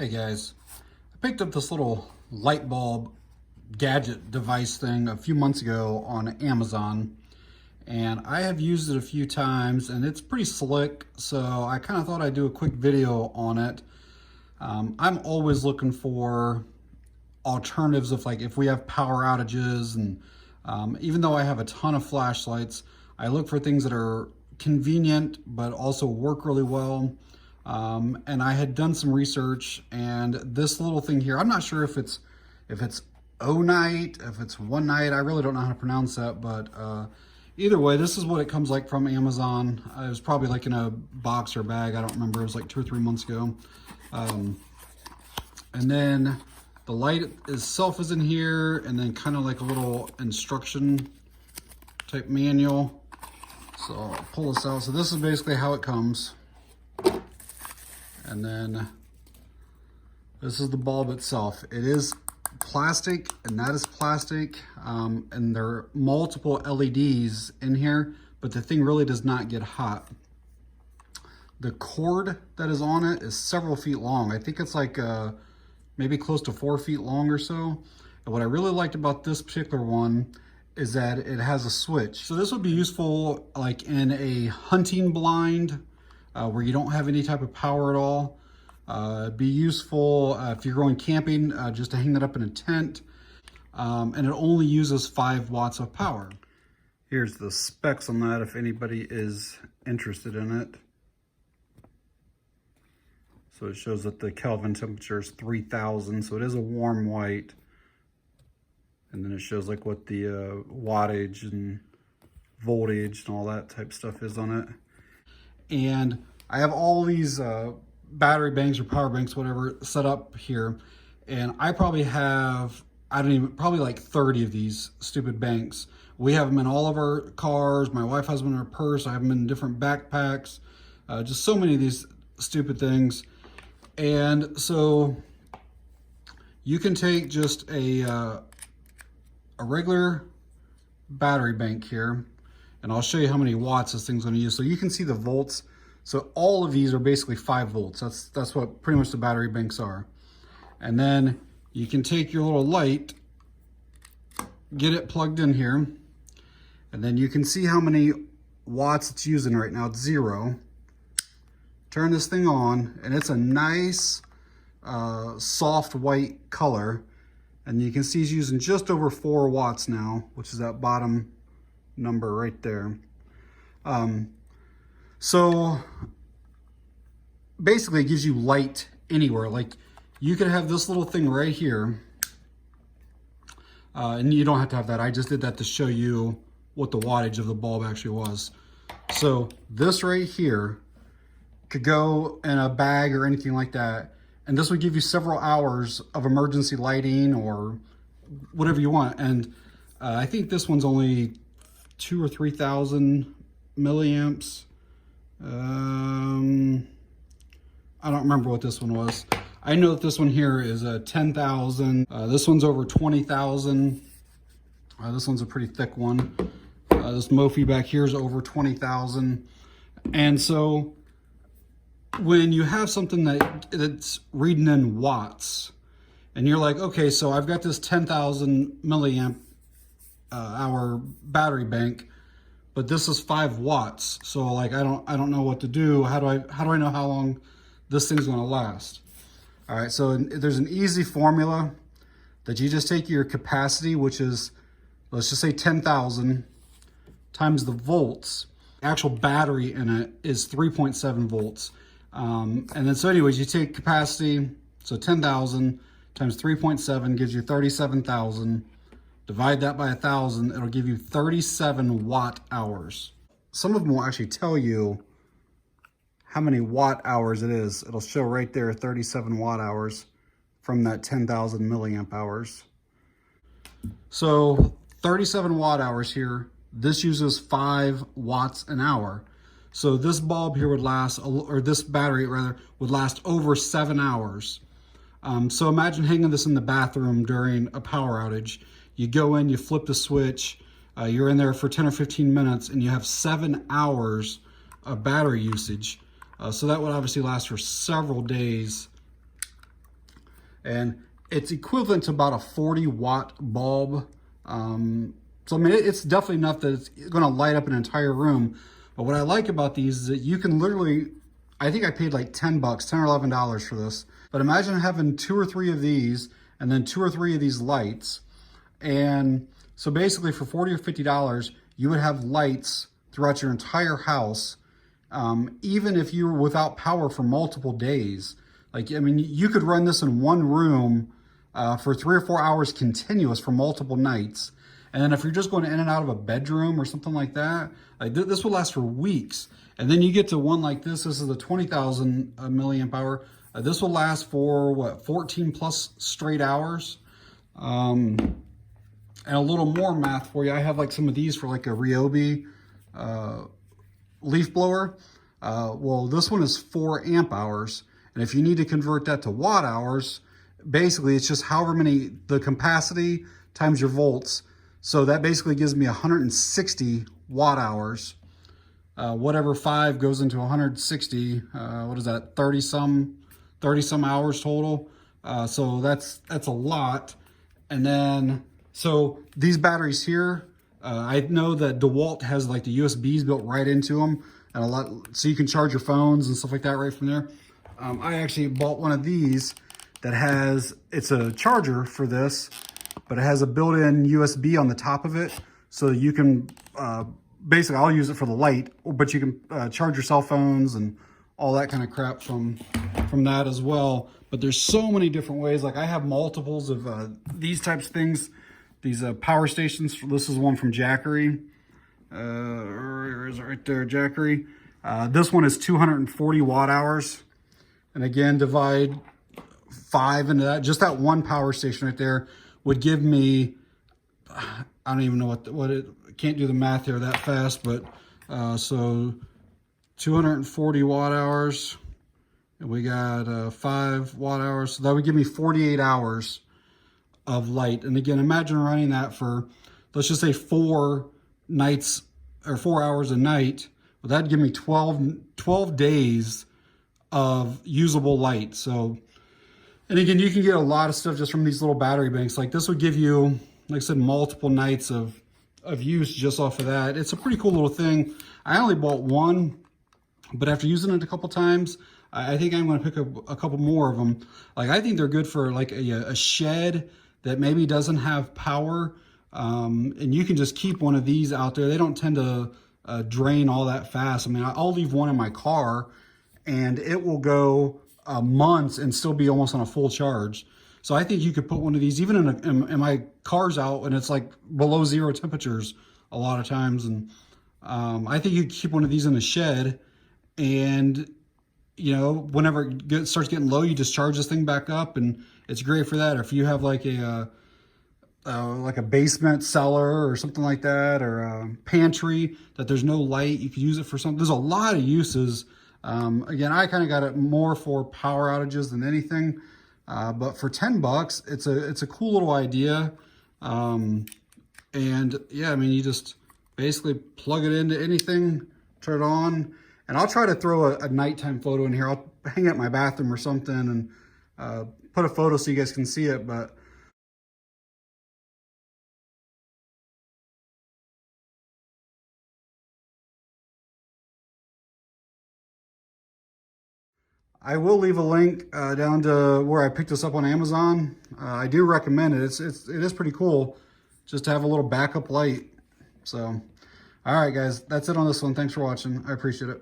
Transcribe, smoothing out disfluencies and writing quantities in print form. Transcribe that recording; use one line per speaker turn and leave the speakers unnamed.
Hey guys, I picked up this little light bulb gadget device thing a few months ago on Amazon, and I have used it a few times and it's pretty slick, so I kind of thought I'd do a quick video on it. I'm always looking for alternatives if we have power outages, and even though I have a ton of flashlights, I look for things that are convenient but also work really well. And I had done some research, and this little thing here, I'm not sure if it's Onite, if it's Onite, I really don't know how to pronounce that, but either way, this is what it comes like from Amazon. It was probably like in a box or bag, I don't remember, it was like 2 or 3 months ago. And then the light itself is in here, and then kind of like a little instruction type manual. So I'll pull this out. So this is basically how it comes. And then this is the bulb itself. It is plastic, and that is plastic. And there are multiple LEDs in here, but the thing really does not get hot. The cord that is on it is several feet long. I think it's like maybe close to 4 feet long or so. And what I really liked about this particular one is that it has a switch. So this would be useful like in a hunting blind, where you don't have any type of power at all. It'd be useful if you're going camping, just to hang that up in a tent. And it only uses 5 watts of power. Here's the specs on that if anybody is interested in it. So it shows that the Kelvin temperature is 3000, so it is a warm white. And then it shows like what the wattage and voltage and all that type stuff is on it. And I have all these battery banks or power banks, whatever, set up here. And I probably have, probably like 30 of these stupid banks. We have them in all of our cars. My wife has them in her purse. I have them in different backpacks. Just so many of these stupid things. And so you can take just a regular battery bank here, and I'll show you how many watts this thing's going to use. So you can see the volts. So all of these are basically 5 volts. That's what pretty much the battery banks are. And then you can take your little light, get it plugged in here, and then you can see how many watts it's using right now. It's 0. Turn this thing on, and it's a nice soft white color. And you can see he's using just over 4 watts now, which is that bottom number right there. So basically it gives you light anywhere. Like you could have this little thing right here, and you don't have to have that. I just did that to show you what the wattage of the bulb actually was. So this right here could go in a bag or anything like that, and this would give you several hours of emergency lighting or whatever you want. And I think this one's only 2,000 or 3,000 milliamps. I don't remember what this one was. I know that this one here is a 10,000. This one's over 20,000. This one's a pretty thick one. This Mophie back here is over 20,000. And so when you have something that's reading in watts, and you're like, okay, so I've got this 10,000 milliamp hour battery bank, but this is 5 watts. So like, I don't know what to do. How do I know how long this thing's going to last? All right, so there's an easy formula that you just take your capacity, which is, let's just say 10,000 times the volts. The actual battery in it is 3.7 volts. And then so anyways, you take capacity, so 10,000 times 3.7 gives you 37,000. Divide that by 1,000, it'll give you 37 watt hours. Some of them will actually tell you how many watt hours it is. It'll show right there 37 watt hours from that 10,000 milliamp hours. So 37 watt hours here. This uses 5 watts an hour. So this bulb here would last, or this battery rather, would last over 7 hours. So imagine hanging this in the bathroom during a power outage. You go in, you flip the switch, you're in there for 10 or 15 minutes, and you have 7 hours of battery usage. So that would obviously last for several days and it's equivalent to about a 40-watt bulb. So I mean, it's definitely enough that it's going to light up an entire room. But what I like about these is that you can literally, I think I paid like 10 bucks, $10 or $11 for this. But imagine having 2 or 3 of these and then 2 or 3 of these lights. And so basically for $40 or $50, you would have lights throughout your entire house, even if you were without power for multiple days. Like, I mean, you could run this in one room for 3 or 4 hours continuous for multiple nights. And then if you're just going in and out of a bedroom or something like that, like this will last for weeks. And then you get to one like this. This is the 20,000 milliamp hour. This will last for what, 14 plus straight hours. And a little more math for you. I have like some of these for like a Ryobi leaf blower. Well, this one is 4 amp hours. And if you need to convert that to watt hours, basically it's just however many, the capacity times your volts. So that basically gives me 160 watt hours. Whatever 5 goes into 160, what is that, 30 some hours total. So that's a lot. And then, so these batteries here, I know that DeWalt has like the USBs built right into them, and so you can charge your phones and stuff like that right from there. I actually bought one of these that has, it's a charger for this, but it has a built-in USB on the top of it. So you can, basically I'll use it for the light, but you can charge your cell phones and all that kind of crap from that as well. But there's so many different ways. Like I have multiples of these types of things, these power stations. This is one from Jackery. Where is it right there, Jackery? This one is 240 watt hours. And again, divide 5 into that. Just that one power station right there would give me, I don't even know what it, can't do the math here that fast, but so 240 watt hours, and we got 5 watt hours. So that would give me 48 hours of light. And again, imagine running that for, let's just say 4 nights or 4 hours a night. Well, that'd give me 12 days of usable light. So, and again, you can get a lot of stuff just from these little battery banks. Like this would give you, like I said, multiple nights of use just off of that. It's a pretty cool little thing. I only bought one, but after using it a couple times, I think I'm going to pick up a couple more of them. Like I think they're good for like a shed that maybe doesn't have power, and you can just keep one of these out there. They don't tend to drain all that fast. I mean, I'll leave one in my car, and it will go months and still be almost on a full charge. So I think you could put one of these even in my car's out, and it's like below 0 temperatures a lot of times. And I think you could keep one of these in the shed, and you know, whenever it starts getting low, you just charge this thing back up, and it's great for that. Or if you have like a basement cellar or something like that, or a pantry that there's no light, you could use it for something. There's a lot of uses. Again, I kind of got it more for power outages than anything, but for 10 bucks, it's a cool little idea. And yeah, I mean, you just basically plug it into anything, turn it on, and I'll try to throw a nighttime photo in here. I'll hang it in my bathroom or something and put a photo so you guys can see it. But I will leave a link down to where I picked this up on Amazon. I do recommend it. It is pretty cool just to have a little backup light. So, all right, guys, that's it on this one. Thanks for watching. I appreciate it.